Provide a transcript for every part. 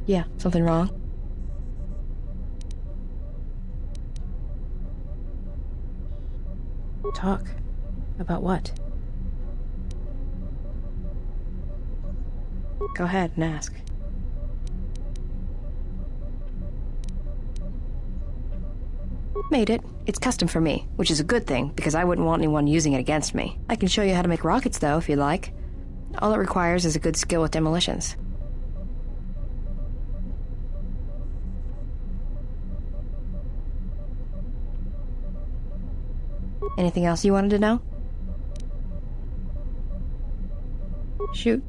Yeah, something wrong? Talk. About what? Go ahead and ask. Made it. It's custom for me, which is a good thing, because I wouldn't want anyone using it against me. I can show you how to make rockets, though, if you'd like. All it requires is a good skill with demolitions. Anything else you wanted to know? Shoot.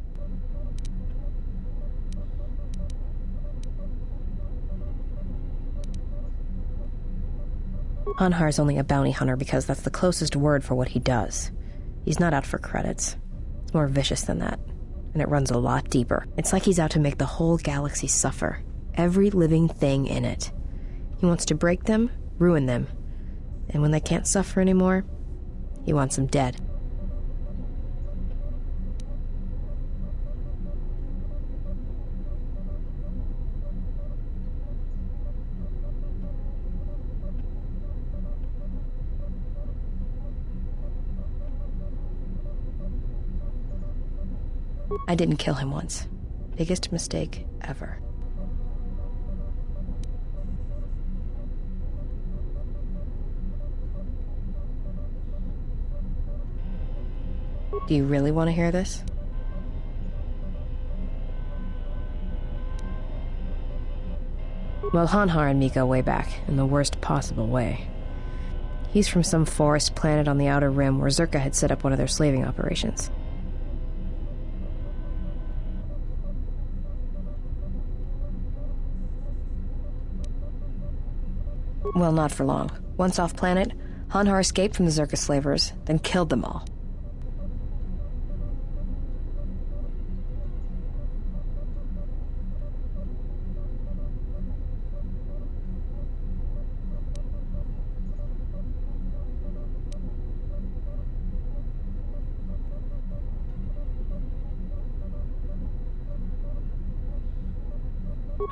Hanhar's only a bounty hunter because that's the closest word for what he does. He's not out for credits. It's more vicious than that, and it runs a lot deeper. It's like he's out to make the whole galaxy suffer. Every living thing in it. He wants to break them, ruin them. And when they can't suffer anymore, he wants them dead. I didn't kill him once. Biggest mistake ever. Do you really want to hear this? Well, Hanhar and me go way back, in the worst possible way. He's from some forest planet on the Outer Rim where Zerka had set up one of their slaving operations. Well, not for long. Once off planet, Hanhar escaped from the Zerka slavers, then killed them all.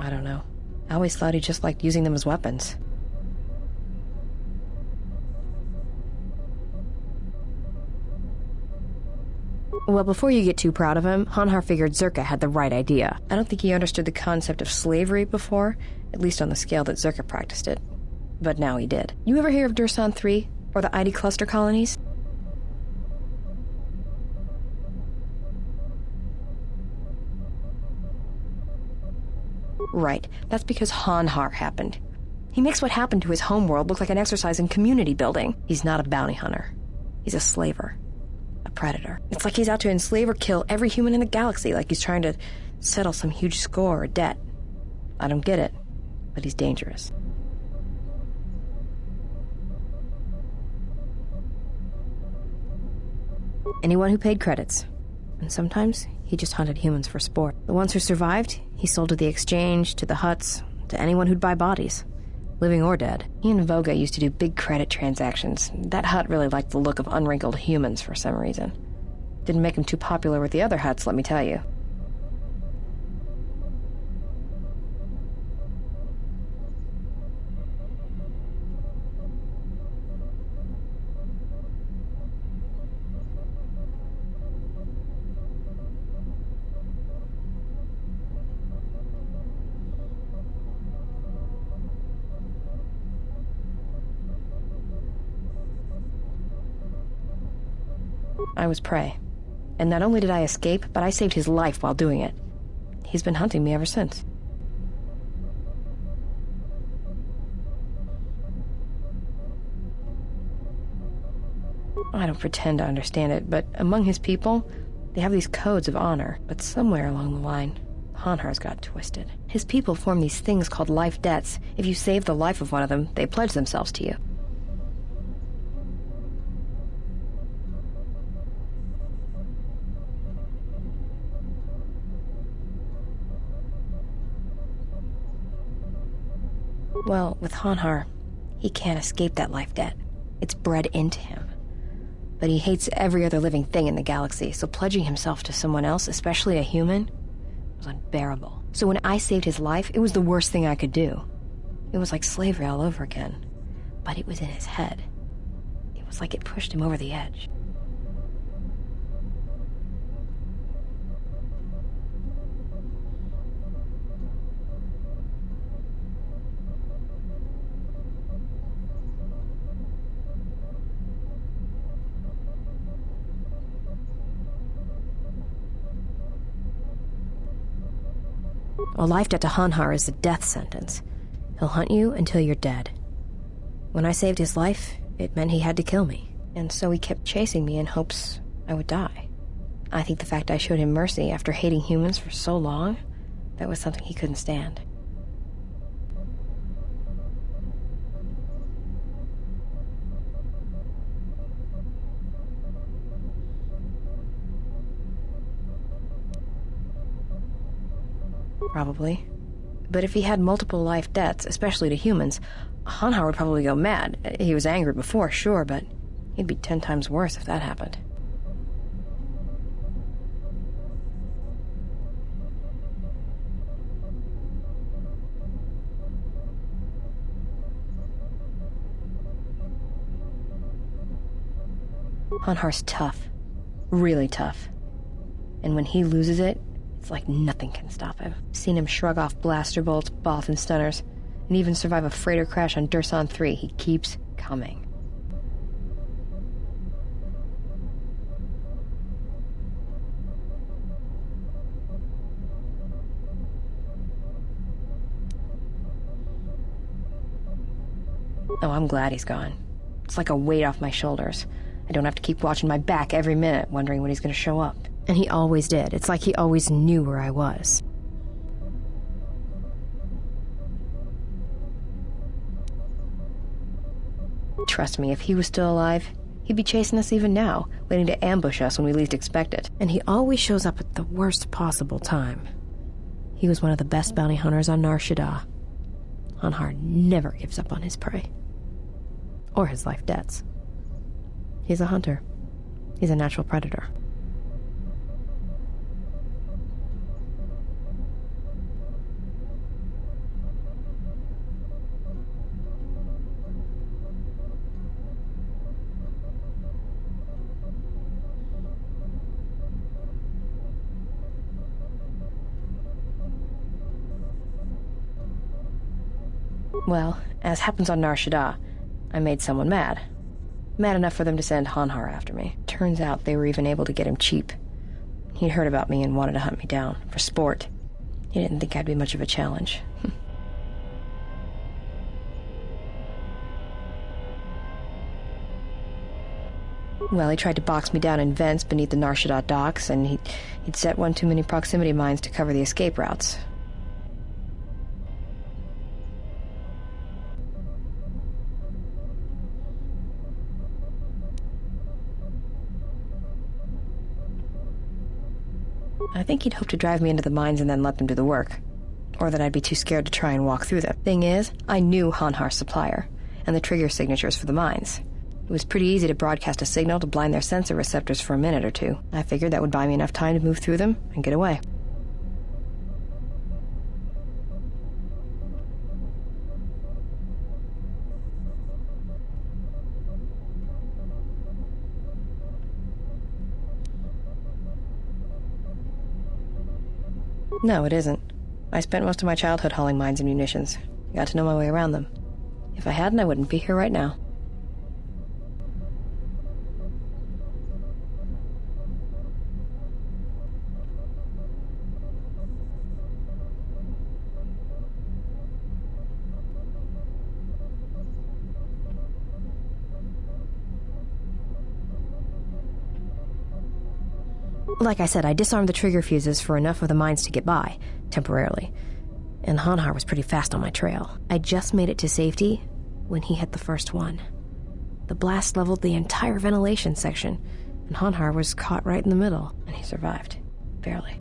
I don't know. I always thought he just liked using them as weapons. Well, before you get too proud of him, Hanhar figured Zerka had the right idea. I don't think he understood the concept of slavery before, at least on the scale that Zerka practiced it. But now he did. You ever hear of Dursan 3, or the ID cluster colonies? Right, that's because Hanhar happened. He makes what happened to his homeworld look like an exercise in community building. He's not a bounty hunter. He's a slaver. A predator. It's like he's out to enslave or kill every human in the galaxy, like he's trying to settle some huge score or debt. I don't get it, but he's dangerous. Anyone who paid credits. And sometimes he just hunted humans for sport. The ones who survived, he sold to the exchange, to the huts, to anyone who'd buy bodies. Living or dead. He and Voga used to do big credit transactions. That hut really liked the look of unwrinkled humans for some reason. Didn't make him too popular with the other huts, let me tell you. I was prey. And not only did I escape, but I saved his life while doing it. He's been hunting me ever since. I don't pretend to understand it, but among his people, they have these codes of honor. But somewhere along the line, Hanhar's got twisted. His people form these things called life debts. If you save the life of one of them, they pledge themselves to you. Well, with Hanhar, he can't escape that life debt. It's bred into him. But he hates every other living thing in the galaxy, so pledging himself to someone else, especially a human, was unbearable. So when I saved his life, it was the worst thing I could do. It was like slavery all over again. But it was in his head. It was like it pushed him over the edge. A life debt to Hanhar is a death sentence. He'll hunt you until you're dead. When I saved his life, it meant he had to kill me. And so he kept chasing me in hopes I would die. I think the fact I showed him mercy after hating humans for so long, that was something he couldn't stand. Probably. But if he had multiple life debts, especially to humans, Hanhar would probably go mad. He was angry before, sure, but he'd be 10 times worse if that happened. Hanhar's tough. Really tough. And when he loses it, it's like nothing can stop him. I've seen him shrug off blaster bolts, Bothan stunners, and even survive a freighter crash on Dursan 3. He keeps coming. Oh, I'm glad he's gone. It's like a weight off my shoulders. I don't have to keep watching my back every minute, wondering when he's gonna show up. And he always did. It's like he always knew where I was. Trust me, if he was still alive, he'd be chasing us even now, waiting to ambush us when we least expect it. And he always shows up at the worst possible time. He was one of the best bounty hunters on Nar Shaddaa. Hanhar never gives up on his prey. Or his life debts. He's a hunter. He's a natural predator. Well, as happens on Nar Shaddaa, I made someone mad. Mad enough for them to send Hanhar after me. Turns out they were even able to get him cheap. He'd heard about me and wanted to hunt me down, for sport. He didn't think I'd be much of a challenge. Well, he tried to box me down in vents beneath the Nar Shaddaa docks, and he'd set one too many proximity mines to cover the escape routes. I think he'd hoped to drive me into the mines and then let them do the work. Or that I'd be too scared to try and walk through them. Thing is, I knew Hanhar's supplier, and the trigger signatures for the mines. It was pretty easy to broadcast a signal to blind their sensor receptors for a minute or two. I figured that would buy me enough time to move through them and get away. No, it isn't. I spent most of my childhood hauling mines and munitions. Got to know my way around them. If I hadn't, I wouldn't be here right now. Like I said, I disarmed the trigger fuses for enough of the mines to get by, temporarily. And Hanhar was pretty fast on my trail. I just made it to safety when he hit the first one. The blast leveled the entire ventilation section, and Hanhar was caught right in the middle, and he survived. Barely.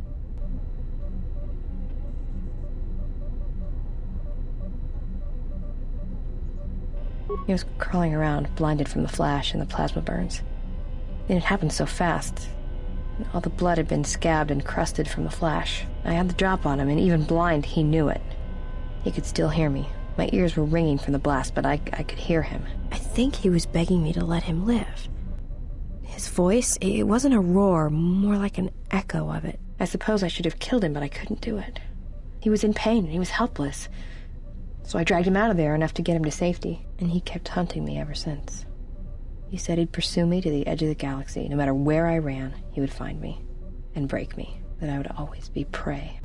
He was crawling around, blinded from the flash and the plasma burns. And it happened so fast. All the blood had been scabbed and crusted from the flash. I had the drop on him, and even blind, he knew it. He could still hear me. My ears were ringing from the blast, but I could hear him. I think he was begging me to let him live. His voice, it wasn't a roar, more like an echo of it. I suppose I should have killed him, but I couldn't do it. He was in pain, and he was helpless. So I dragged him out of there enough to get him to safety, and he kept hunting me ever since. He said he'd pursue me to the edge of the galaxy. No matter where I ran, he would find me and break me, that I would always be prey.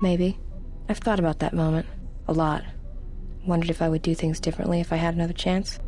Maybe. I've thought about that moment. A lot. Wondered if I would do things differently if I had another chance.